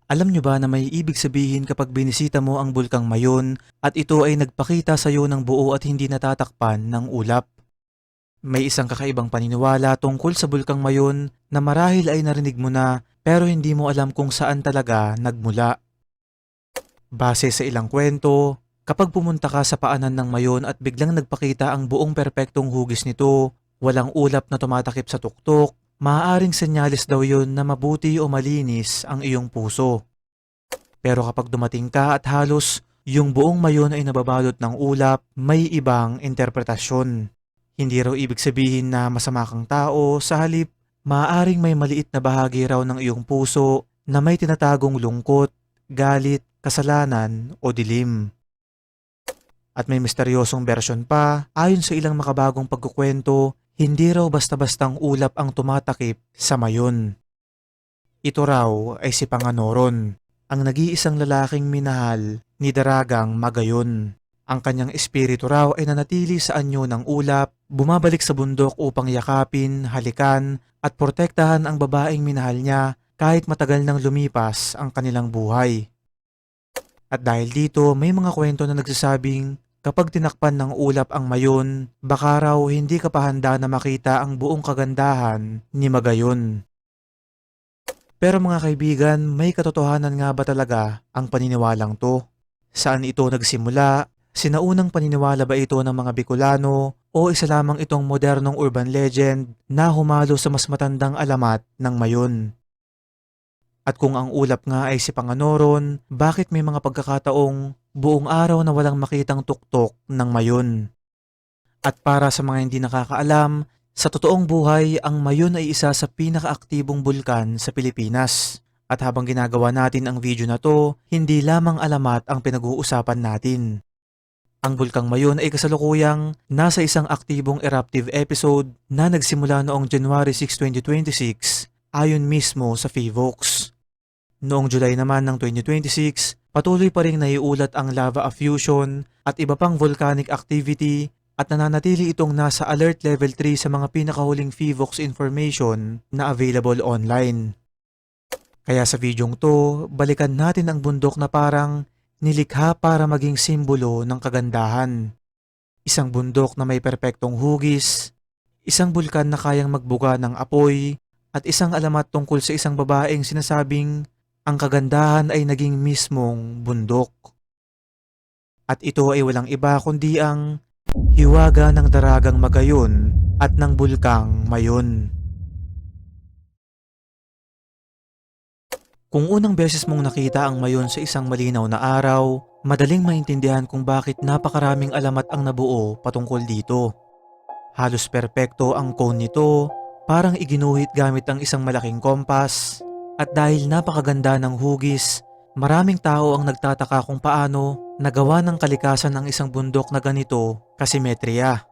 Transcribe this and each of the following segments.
Alam nyo ba na may ibig sabihin kapag binisita mo ang Bulkang Mayon at ito ay nagpakita sa iyo ng buo at hindi natatakpan ng ulap? May isang kakaibang paniniwala tungkol sa Bulkang Mayon na marahil ay narinig mo na pero hindi mo alam kung saan talaga nagmula. Base sa ilang kwento, kapag pumunta ka sa paanan ng Mayon at biglang nagpakita ang buong perpektong hugis nito, walang ulap na tumatakip sa tuktok, maaaring senyales daw yon na mabuti o malinis ang iyong puso. Pero kapag dumating ka at halos yung buong Mayon ay nababalot ng ulap, may ibang interpretasyon. Hindi raw ibig sabihin na masama kang tao, sa halip, maaaring may maliit na bahagi raw ng iyong puso na may tinatagong lungkot, galit, kasalanan o dilim. At may misteryosong bersyon pa, ayon sa ilang makabagong pagkukwento, hindi raw basta-bastang ulap ang tumatakip sa Mayon. Ito raw ay si Panganoron, ang nag-iisang lalaking minahal ni Daragang Magayon. Ang kanyang espiritu raw ay nanatili sa anyo ng ulap, bumabalik sa bundok upang yakapin, halikan at protektahan ang babaeng minahal niya kahit matagal nang lumipas ang kanilang buhay. At dahil dito may mga kwento na nagsasabing kapag tinakpan ng ulap ang Mayon, baka raw hindi ka pa handa na makita ang buong kagandahan ni Magayon. Pero mga kaibigan, may katotohanan nga ba talaga ang paniniwalang to? Saan ito nagsimula? Sinaunang paniniwala ba ito ng mga Bicolano o isa lamang itong modernong urban legend na humalo sa mas matandang alamat ng Mayon? At kung ang ulap nga ay si Panganoron, bakit may mga pagkakataong buong araw na walang makitang tuktok ng Mayon? At para sa mga hindi nakakaalam, sa totoong buhay, ang Mayon ay isa sa pinakaaktibong bulkan sa Pilipinas. At habang ginagawa natin ang video na to, hindi lamang alamat ang pinag-uusapan natin. Ang Bulkang Mayon ay kasalukuyang nasa isang aktibong eruptive episode na nagsimula noong January 6, 2026 ayon mismo sa PHIVOLCS. Noong July naman ng 2026, patuloy pa ring naiulat ang lava effusion at iba pang volcanic activity at nananatili itong nasa alert level 3 sa mga pinakahuling PHIVOLCS information na available online. Kaya sa videong to, balikan natin ang bundok na parang nilikha para maging simbolo ng kagandahan. Isang bundok na may perpektong hugis, isang bulkan na kayang magbuga ng apoy, at isang alamat tungkol sa isang babaeng sinasabing ang kagandahan ay naging mismong bundok. At ito ay walang iba kundi ang hiwaga ng Daragang Magayon at ng Bulkang Mayon. Kung unang beses mong nakita ang Mayon sa isang malinaw na araw, madaling maintindihan kung bakit napakaraming alamat ang nabuo patungkol dito. Halos perpekto ang cone nito, parang iginuhit gamit ang isang malaking kompas, at dahil napakaganda ng hugis, maraming tao ang nagtataka kung paano nagawa ng kalikasan ng isang bundok na ganito kasimetriya.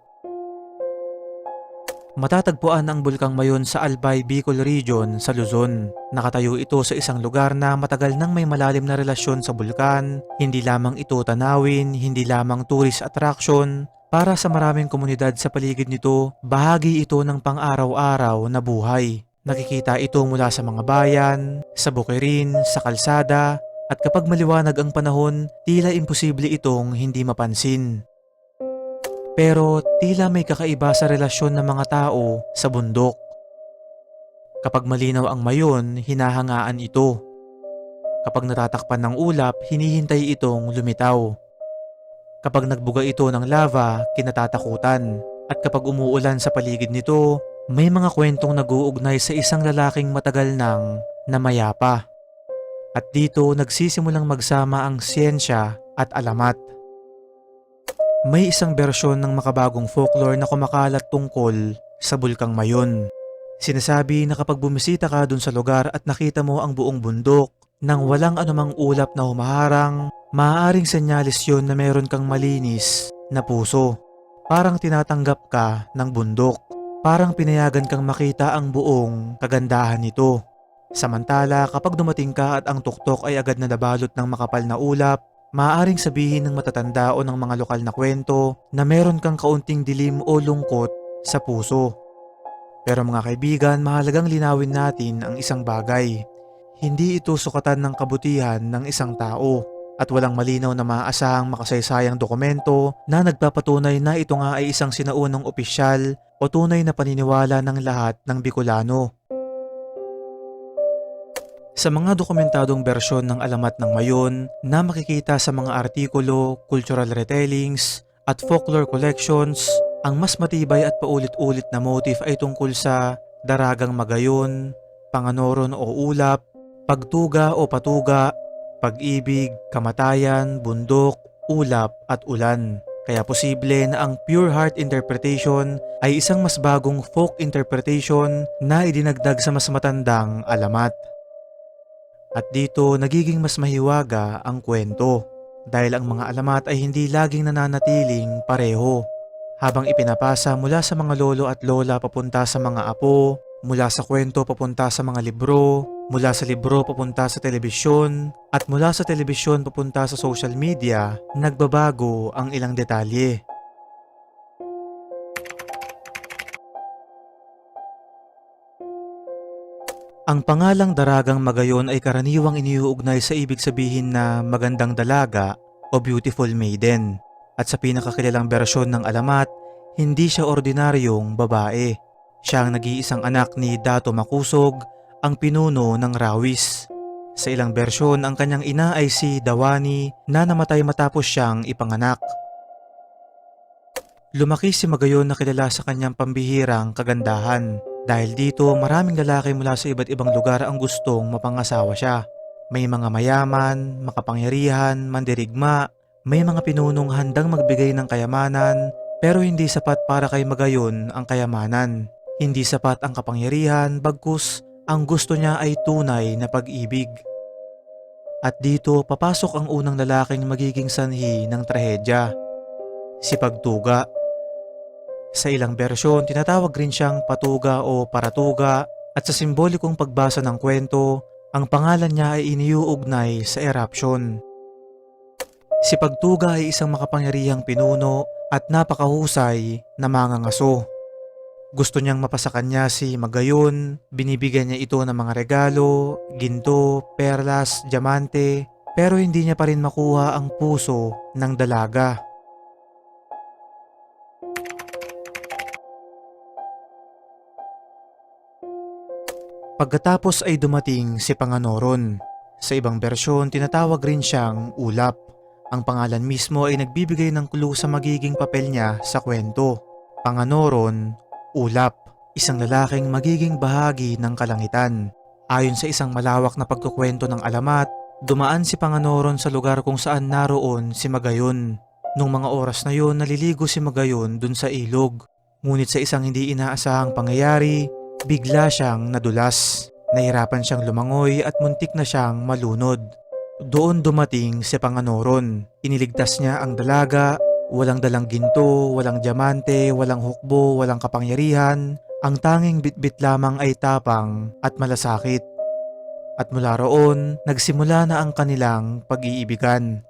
Matatagpuan ang Bulkang Mayon sa Albay, Bicol Region sa Luzon. Nakatayo ito sa isang lugar na matagal nang may malalim na relasyon sa bulkan. Hindi lamang ito tanawin, hindi lamang tourist attraction. Para sa maraming komunidad sa paligid nito, bahagi ito ng pang-araw-araw na buhay. Nakikita ito mula sa mga bayan, sa bukirin, sa kalsada, at kapag maliwanag ang panahon, tila imposible itong hindi mapansin. Pero tila may kakaiba sa relasyon ng mga tao sa bundok. Kapag malinaw ang Mayon, hinahangaan ito. Kapag natatakpan ng ulap, hinihintay itong lumitaw. Kapag nagbuga ito ng lava, kinatatakutan. At kapag umuulan sa paligid nito, may mga kwentong nag-uugnay sa isang lalaking matagal nang namayapa. At dito nagsisimulang magsama ang siyensya at alamat. May isang bersyon ng makabagong folklore na kumakalat tungkol sa Bulkang Mayon. Sinasabi na kapag bumisita ka dun sa lugar at nakita mo ang buong bundok nang walang anumang ulap na humaharang, maaaring senyalis yun na meron kang malinis na puso. Parang tinatanggap ka ng bundok. Parang pinayagan kang makita ang buong kagandahan nito. Samantala kapag dumating ka at ang tuktok ay agad na nabalot ng makapal na ulap, maaaring sabihin ng matatanda o ng mga lokal na kwento na meron kang kaunting dilim o lungkot sa puso. Pero mga kaibigan, mahalagang linawin natin ang isang bagay. Hindi ito sukatan ng kabutihan ng isang tao at walang malinaw na maaasahang makasaysayang dokumento na nagpapatunay na ito nga ay isang sinaunang opisyal o tunay na paniniwala ng lahat ng Bicolano. Sa mga dokumentadong bersyon ng alamat ng Mayon na makikita sa mga artikulo, cultural retellings at folklore collections, ang mas matibay at paulit-ulit na motif ay tungkol sa daragang magayon, panganoron o ulap, pagtuga o patuga, pag-ibig, kamatayan, bundok, ulap at ulan. Kaya posible na ang pure heart interpretation ay isang mas bagong folk interpretation na idinagdag sa mas matandang alamat. At dito nagiging mas mahiwaga ang kwento dahil ang mga alamat ay hindi laging nananatiling pareho. Habang ipinapasa mula sa mga lolo at lola papunta sa mga apo, mula sa kwento papunta sa mga libro, mula sa libro papunta sa telebisyon, at mula sa telebisyon papunta sa social media, nagbabago ang ilang detalye. Ang pangalang Daragang Magayon ay karaniwang iniuugnay sa ibig sabihin na magandang dalaga o beautiful maiden. At sa pinakakilalang bersyon ng alamat, hindi siya ordinaryong babae. Siya ang nag-iisang anak ni Dato Makusog, ang pinuno ng Rawis. Sa ilang bersyon, ang kanyang ina ay si Dawani na namatay matapos siyang ipanganak. Lumaki si Magayon na kilala sa kanyang pambihirang kagandahan. Dahil dito, maraming lalaki mula sa iba't ibang lugar ang gustong mapangasawa siya. May mga mayaman, makapangyarihan, mandirigma, may mga pinunong handang magbigay ng kayamanan, pero hindi sapat para kay Magayon ang kayamanan. Hindi sapat ang kapangyarihan, bagkus ang gusto niya ay tunay na pag-ibig. At dito, papasok ang unang lalaking magiging sanhi ng trahedya, si Pagtuga. Sa ilang bersyon, tinatawag rin siyang Patuga o Paratuga at sa simbolikong pagbasa ng kwento, ang pangalan niya ay iniuugnay sa eruption. Si Pagtuga ay isang makapangyarihang pinuno at napakahusay na mangangaso. Gusto niyang mapasakan niya si Magayon, binibigyan niya ito ng mga regalo, ginto, perlas, diamante, pero hindi niya pa rin makuha ang puso ng dalaga. Pagkatapos ay dumating si Panganoron. Sa ibang bersyon, tinatawag rin siyang Ulap. Ang pangalan mismo ay nagbibigay ng clue sa magiging papel niya sa kwento. Panganoron, Ulap, isang lalaking magiging bahagi ng kalangitan. Ayon sa isang malawak na pagkukwento ng alamat, dumaan si Panganoron sa lugar kung saan naroon si Magayon. Nung mga oras na yon, naliligo si Magayon dun sa ilog. Ngunit sa isang hindi inaasahang pangyayari, bigla siyang nadulas. Nahirapan siyang lumangoy at muntik na siyang malunod. Doon dumating si Panganoron. Iniligtas niya ang dalaga, walang dalang ginto, walang diamante, walang hukbo, walang kapangyarihan. Ang tanging bitbit lamang ay tapang at malasakit. At mula roon, nagsimula na ang kanilang pag-iibigan.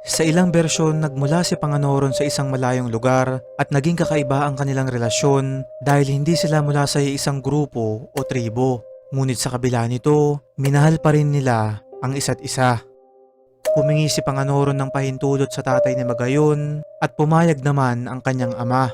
Sa ilang bersyon, nagmula si Panganoron sa isang malayong lugar at naging kakaiba ang kanilang relasyon dahil hindi sila mula sa isang grupo o tribo. Ngunit sa kabila nito, minahal pa rin nila ang isa't isa. Humingi si Panganoron ng pahintulot sa tatay ni Magayon at pumayag naman ang kanyang ama.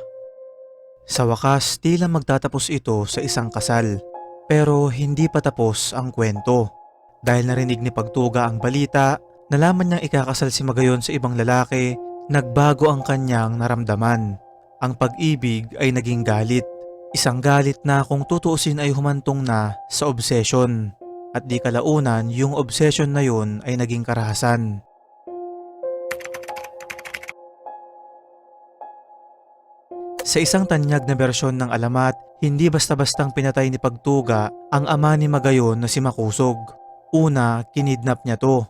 Sa wakas, tila magtatapos ito sa isang kasal. Pero hindi pa tapos ang kwento. Dahil narinig ni Pagtuga ang balita, nalaman niyang ikakasal si Magayon sa ibang lalaki, nagbago ang kanyang naramdaman. Ang pag-ibig ay naging galit. Isang galit na kung tutuusin ay humantong na sa obsession. At di kalaunan, yung obsession na yun ay naging karahasan. Sa isang tanyag na bersyon ng alamat, hindi basta-bastang pinatay ni Pagtuga ang ama ni Magayon na si Makusog. Una, kinidnap niya to.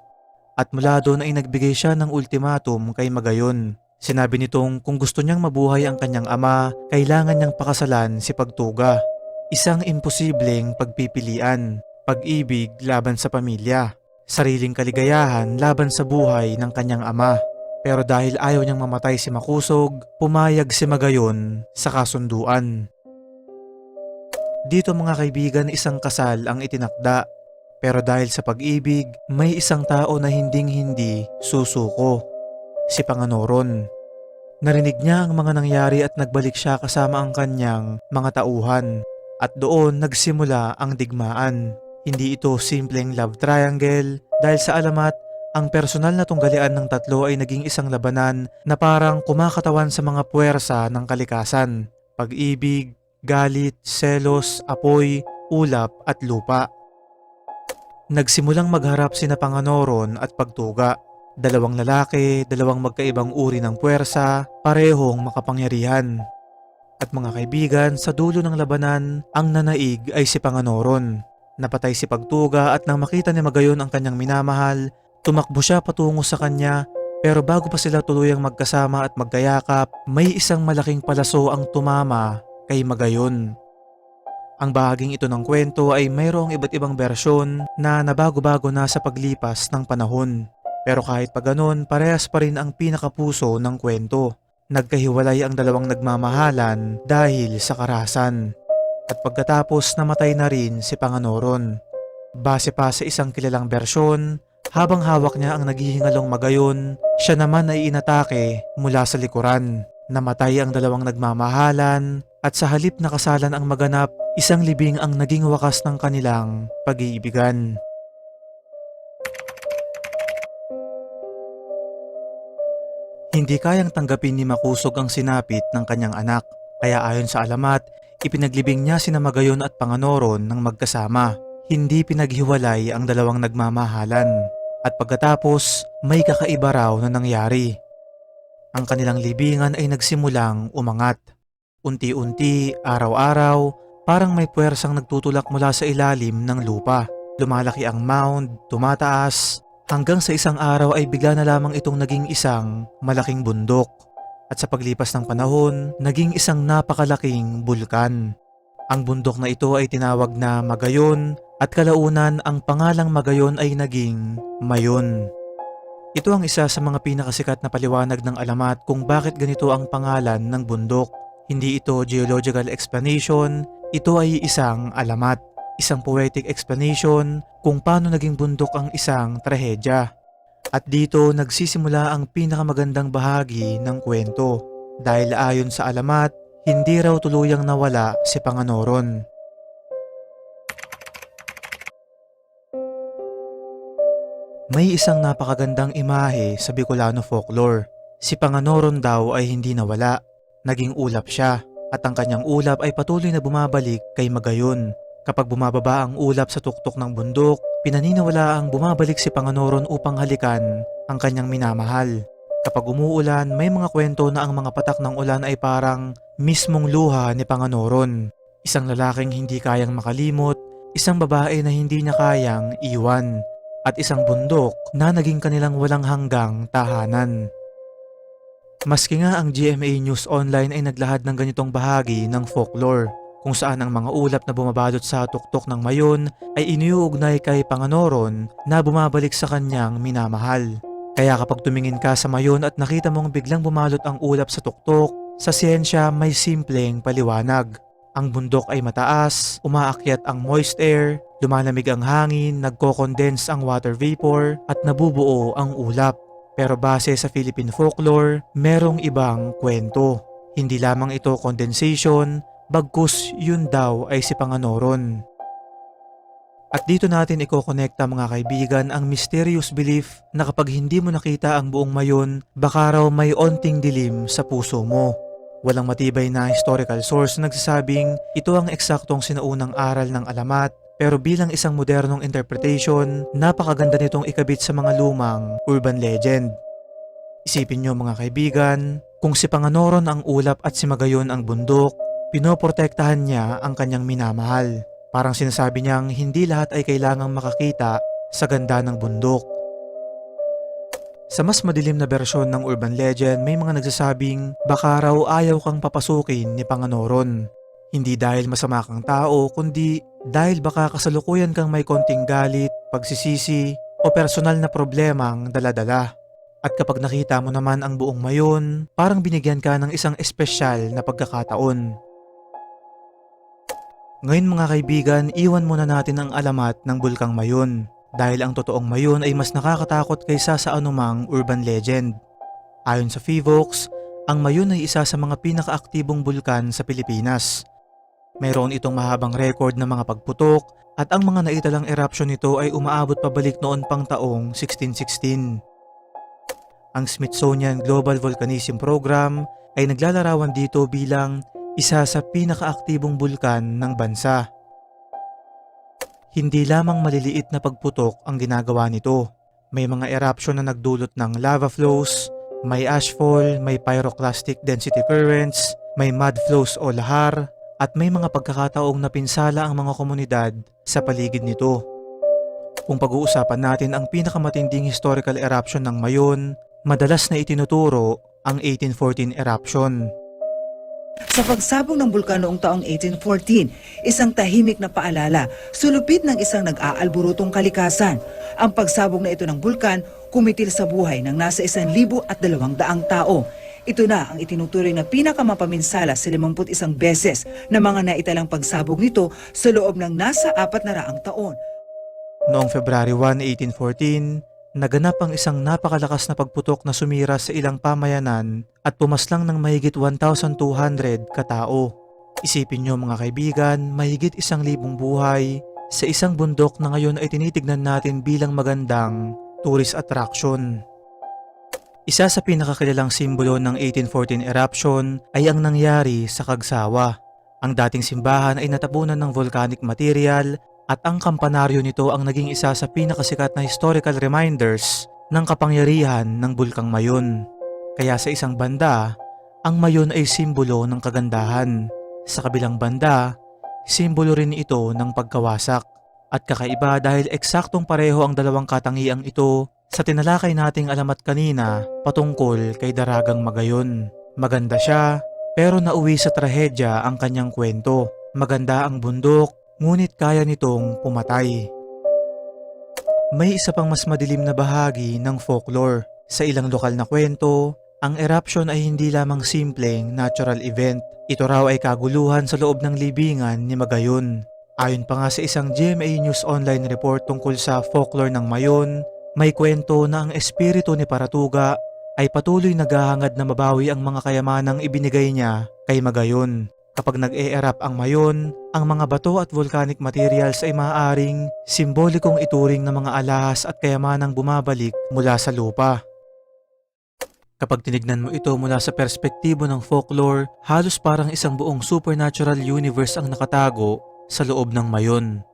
At mula doon ay nagbigay siya ng ultimatum kay Magayon. Sinabi nitong kung gusto niyang mabuhay ang kanyang ama, kailangan niyang pakasalan si Pagtuga. Isang imposibleng pagpipilian, pag-ibig laban sa pamilya, sariling kaligayahan laban sa buhay ng kanyang ama. Pero dahil ayaw niyang mamatay si Makusog, pumayag si Magayon sa kasunduan. Dito mga kaibigan, isang kasal ang itinakda. Pero dahil sa pag-ibig, may isang tao na hinding-hindi susuko, si Panganoron. Narinig niya ang mga nangyari at nagbalik siya kasama ang kanyang mga tauhan. At doon nagsimula ang digmaan. Hindi ito simpleng love triangle dahil sa alamat, ang personal na tunggalian ng tatlo ay naging isang labanan na parang kumakatawan sa mga puwersa ng kalikasan. Pag-ibig, galit, selos, apoy, ulap at lupa. Nagsimulang magharap sina Panganoron at Pagtuga. Dalawang lalaki, dalawang magkaibang uri ng puwersa, parehong makapangyarihan. At mga kaibigan, sa dulo ng labanan, ang nanaig ay si Panganoron. Napatay si Pagtuga at nang makita ni Magayon ang kanyang minamahal, tumakbo siya patungo sa kanya, pero bago pa sila tuluyang magkasama at magkayakap, may isang malaking palaso ang tumama kay Magayon. Ang bahaging ito ng kwento ay mayroong iba't ibang bersyon na nabago-bago na sa paglipas ng panahon. Pero kahit pa ganun, parehas pa rin ang pinakapuso ng kwento. Nagkahiwalay ang dalawang nagmamahalan dahil sa karahasan. At pagkatapos namatay na rin si Panganoron. Base pa sa isang kilalang bersyon, habang hawak niya ang naghihingalong Magayon, siya naman ay inatake mula sa likuran. Namatay ang dalawang nagmamahalan at sa halip na kasalan ang maganap, isang libing ang naging wakas ng kanilang pag-iibigan. Hindi kayang tanggapin ni Makusog ang sinapit ng kanyang anak, kaya ayon sa alamat, ipinaglibing niya sina Magayon at Panganoron ng magkasama. Hindi pinaghiwalay ang dalawang nagmamahalan. At pagkatapos, may kakaiba raw na nangyari. Ang kanilang libingan ay nagsimulang umangat. Unti-unti, araw-araw, parang may puwersang nagtutulak mula sa ilalim ng lupa. Lumalaki ang mound, tumataas, hanggang sa isang araw ay bigla na lamang itong naging isang malaking bundok. At sa paglipas ng panahon, naging isang napakalaking bulkan. Ang bundok na ito ay tinawag na Magayon at kalaunan ang pangalang Magayon ay naging Mayon. Ito ang isa sa mga pinakasikat na paliwanag ng alamat kung bakit ganito ang pangalan ng bundok. Hindi ito geological explanation, ito ay isang alamat, isang poetic explanation kung paano naging bundok ang isang trahedya. At dito nagsisimula ang pinakamagandang bahagi ng kwento dahil ayon sa alamat, hindi raw tuluyang nawala si Panganoron. May isang napakagandang imahe sa Bicolano folklore. Si Panganoron daw ay hindi nawala. Naging ulap siya at ang kanyang ulap ay patuloy na bumabalik kay Magayon. Kapag bumababa ang ulap sa tuktok ng bundok, pinaniniwala ang bumabalik si Panganoron upang halikan ang kanyang minamahal. Kapag umuulan, may mga kwento na ang mga patak ng ulan ay parang mismong luha ni Panganoron. Isang lalaking hindi kayang makalimot, isang babae na hindi niya kayang iwan, at isang bundok na naging kanilang walang hanggang tahanan. Maski nga ang GMA News Online ay naglahad ng ganitong bahagi ng folklore, kung saan ang mga ulap na bumabalot sa tuktok ng Mayon ay iniuugnay kay Panganoron na bumabalik sa kanyang minamahal. Kaya kapag tumingin ka sa Mayon at nakita mong biglang bumalot ang ulap sa tuktok, sa siyensya may simpleng paliwanag. Ang bundok ay mataas, umaakyat ang moist air, lumalamig ang hangin, nagko-condense ang water vapor at nabubuo ang ulap. Pero base sa Philippine folklore, merong ibang kwento. Hindi lamang ito condensation, bagkus yun daw ay si Panganoron. At dito natin iko-connecta mga kaibigan ang mysterious belief na kapag hindi mo nakita ang buong Mayon, baka raw may onting dilim sa puso mo. Walang matibay na historical source na nagsasabing ito ang eksaktong sinaunang aral ng alamat, pero bilang isang modernong interpretation, napakaganda nitong ikabit sa mga lumang urban legend. Isipin nyo mga kaibigan, kung si Panganoron ang ulap at si Magayon ang bundok, pinoprotektahan niya ang kanyang minamahal. Parang sinasabi niyang hindi lahat ay kailangang makakita sa ganda ng bundok. Sa mas madilim na bersyon ng urban legend, may mga nagsasabing baka raw ayaw kang papasukin ni Panganoron. Hindi dahil masama kang tao, kundi dahil baka kasalukuyan kang may konting galit, pagsisisi, o personal na problemang dala-dala. At kapag nakita mo naman ang buong Mayon, parang binigyan ka ng isang espesyal na pagkakataon. Ngayon mga kaibigan, iwan muna natin ang alamat ng Bulkang Mayon dahil ang totoong Mayon ay mas nakakatakot kaysa sa anumang urban legend. Ayon sa Fivox, ang Mayon ay isa sa mga pinakaaktibong bulkan sa Pilipinas. Mayroon itong mahabang record ng mga pagputok at ang mga naitalang eruption nito ay umaabot pabalik noon pang taong 1616. Ang Smithsonian Global Volcanism Program ay naglalarawan dito bilang isa sa pinakaaktibong bulkan ng bansa. Hindi lamang maliliit na pagputok ang ginagawa nito. May mga eruption na nagdulot ng lava flows, may ashfall, may pyroclastic density currents, may mud flows o lahar, at may mga pagkakataong napinsala ang mga komunidad sa paligid nito. Kung pag-uusapan natin ang pinakamatinding historical eruption ng Mayon, madalas na itinuturo ang 1814 eruption. Sa pagsabog ng bulkan noong taong 1814, isang tahimik na paalala, sulupit ng isang nag-aalburutong kalikasan. Ang pagsabog na ito ng bulkan, kumitil sa buhay ng nasa 1,200 tao. Ito na ang itinuturing na pinakamapaminsala sa 51 beses na mga naitalang pagsabog nito sa loob ng nasa 400 taon. Noong February 1, 1814, naganap ang isang napakalakas na pagputok na sumira sa ilang pamayanan at pumaslang ng mahigit 1,200 katao. Isipin nyo mga kaibigan, mahigit 1,000 buhay sa isang bundok na ngayon ay tinitignan natin bilang magandang tourist attraction. Isa sa pinakakilalang simbolo ng 1814 eruption ay ang nangyari sa Kagsawa. Ang dating simbahan ay natabunan ng volcanic material at ang kampanaryo nito ang naging isa sa pinakasikat na historical reminders ng kapangyarihan ng Bulkang Mayon. Kaya sa isang banda, ang Mayon ay simbolo ng kagandahan. Sa kabilang banda, simbolo rin ito ng pagkawasak. At kakaiba dahil eksaktong pareho ang dalawang katangiang ito sa tinalakay nating alamat kanina patungkol kay Daragang Magayon. Maganda siya, pero nauwi sa trahedya ang kanyang kwento. Maganda ang bundok, ngunit kaya nitong pumatay. May isa pang mas madilim na bahagi ng folklore. Sa ilang lokal na kwento, ang eruption ay hindi lamang simpleng natural event. Ito raw ay kaguluhan sa loob ng libingan ni Magayon. Ayon pa nga sa isang GMA News Online report tungkol sa folklore ng Mayon, may kwento na ang espiritu ni Paratuga ay patuloy naghahangad na mabawi ang mga kayamanang ibinigay niya kay Magayon. Kapag nag-e-erupt ang Mayon, ang mga bato at volcanic materials ay maaaring simbolikong ituring ng mga alahas at kayamanang bumabalik mula sa lupa. Kapag tinignan mo ito mula sa perspektibo ng folklore, halos parang isang buong supernatural universe ang nakatago sa loob ng Mayon.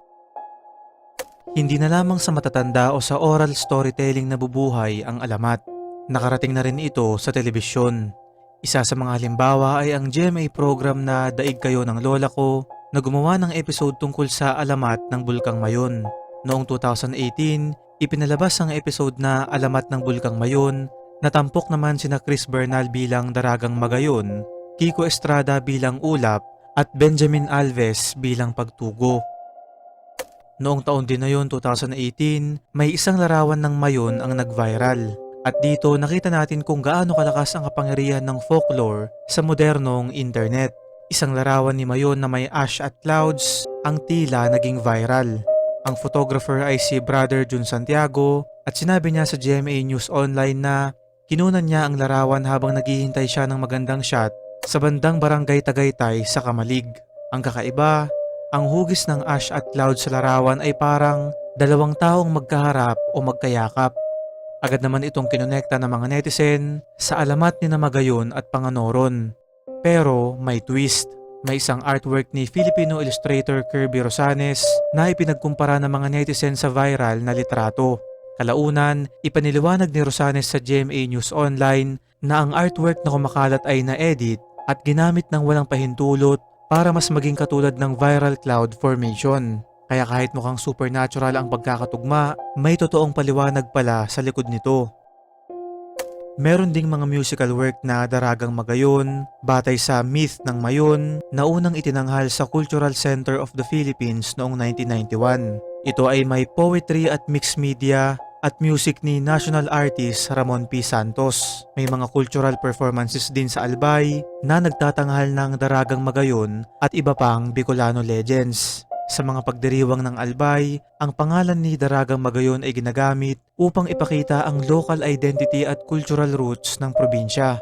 Hindi na lamang sa matatanda o sa oral storytelling nabubuhay ang alamat. Nakarating na rin ito sa telebisyon. Isa sa mga halimbawa ay ang GMA program na Daig Kayo ng Lola Ko na gumawa ng episode tungkol sa alamat ng Bulkang Mayon. Noong 2018, ipinalabas ang episode na Alamat ng Bulkang Mayon. Natampok naman sina Chris Bernal bilang Daragang Magayon, Kiko Estrada bilang Ulap, at Benjamin Alves bilang Pagtugo. Noong taon din na yun, 2018, may isang larawan ng Mayon ang nag-viral. At dito nakita natin kung gaano kalakas ang kapangyarihan ng folklore sa modernong internet. Isang larawan ni Mayon na may ash at clouds ang tila naging viral. Ang photographer ay si Brother Jun Santiago at sinabi niya sa GMA News Online na kinunan niya ang larawan habang naghihintay siya ng magandang shot sa bandang barangay Tagaytay sa Kamalig. Ang kakaiba, ang hugis ng ash at cloud sa larawan ay parang dalawang taong magkaharap o magkayakap. Agad naman itong kinonekta ng mga netizen sa alamat ni Magayon at Panganoron. Pero may twist. May isang artwork ni Filipino illustrator Kirby Rosanes na ipinagkumpara ng mga netizen sa viral na litrato. Kalaunan, ipaniliwanag ni Rosanes sa GMA News Online na ang artwork na kumakalat ay na-edit at ginamit ng walang pahintulot para mas maging katulad ng viral cloud formation. Kaya kahit mukhang supernatural ang pagkakatugma, may totoong paliwanag pala sa likod nito. Meron ding mga musical work na Daragang Magayon, batay sa myth ng Mayon na unang itinanghal sa Cultural Center of the Philippines noong 1991. Ito ay may poetry at mixed media at music ni national artist Ramon P. Santos. May mga cultural performances din sa Albay na nagtatanghal ng Daragang Magayon at iba pang Bicolano legends. Sa mga pagdiriwang ng Albay, ang pangalan ni Daragang Magayon ay ginagamit upang ipakita ang local identity at cultural roots ng probinsya.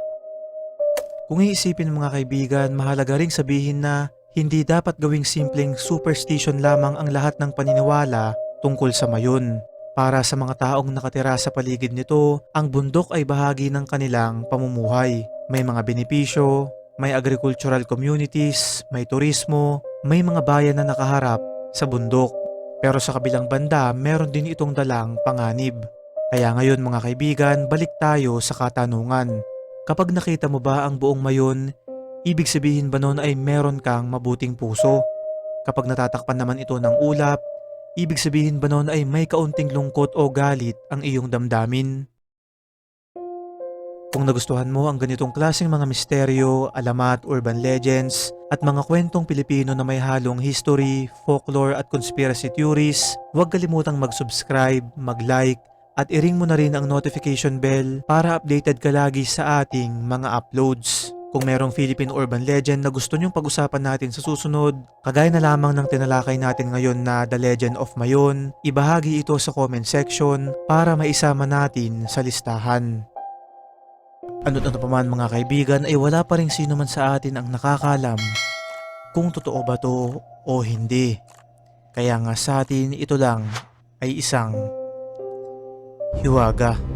Kung iisipin mga kaibigan, mahalaga ring sabihin na hindi dapat gawing simpleng superstition lamang ang lahat ng paniniwala tungkol sa Mayon. Para sa mga taong nakatira sa paligid nito, ang bundok ay bahagi ng kanilang pamumuhay. May mga benepisyo, may agricultural communities, may turismo, may mga bayan na nakaharap sa bundok. Pero sa kabilang banda, meron din itong dalang panganib. Kaya ngayon mga kaibigan, balik tayo sa katanungan. Kapag nakita mo ba ang buong Mayon, ibig sabihin ba nun ay meron kang mabuting puso? Kapag natatakpan naman ito ng ulap, ibig sabihin ba nun ay may kaunting lungkot o galit ang iyong damdamin? Kung nagustuhan mo ang ganitong klaseng mga misteryo, alamat, urban legends, at mga kwentong Pilipino na may halong history, folklore at conspiracy theories, huwag kalimutang mag-subscribe, mag-like, at i-ring mo na rin ang notification bell para updated ka lagi sa ating mga uploads. Kung merong Philippine urban legend na gusto nyong pag-usapan natin sa susunod, kagaya na lamang ng tinalakay natin ngayon na The Legend of Mayon, ibahagi ito sa comment section para maisama natin sa listahan. Ano't ano pa man mga kaibigan ay wala pa rin sino man sa atin ang nakakalam kung totoo ba to o hindi. Kaya nga sa atin ito lang ay isang hiwaga.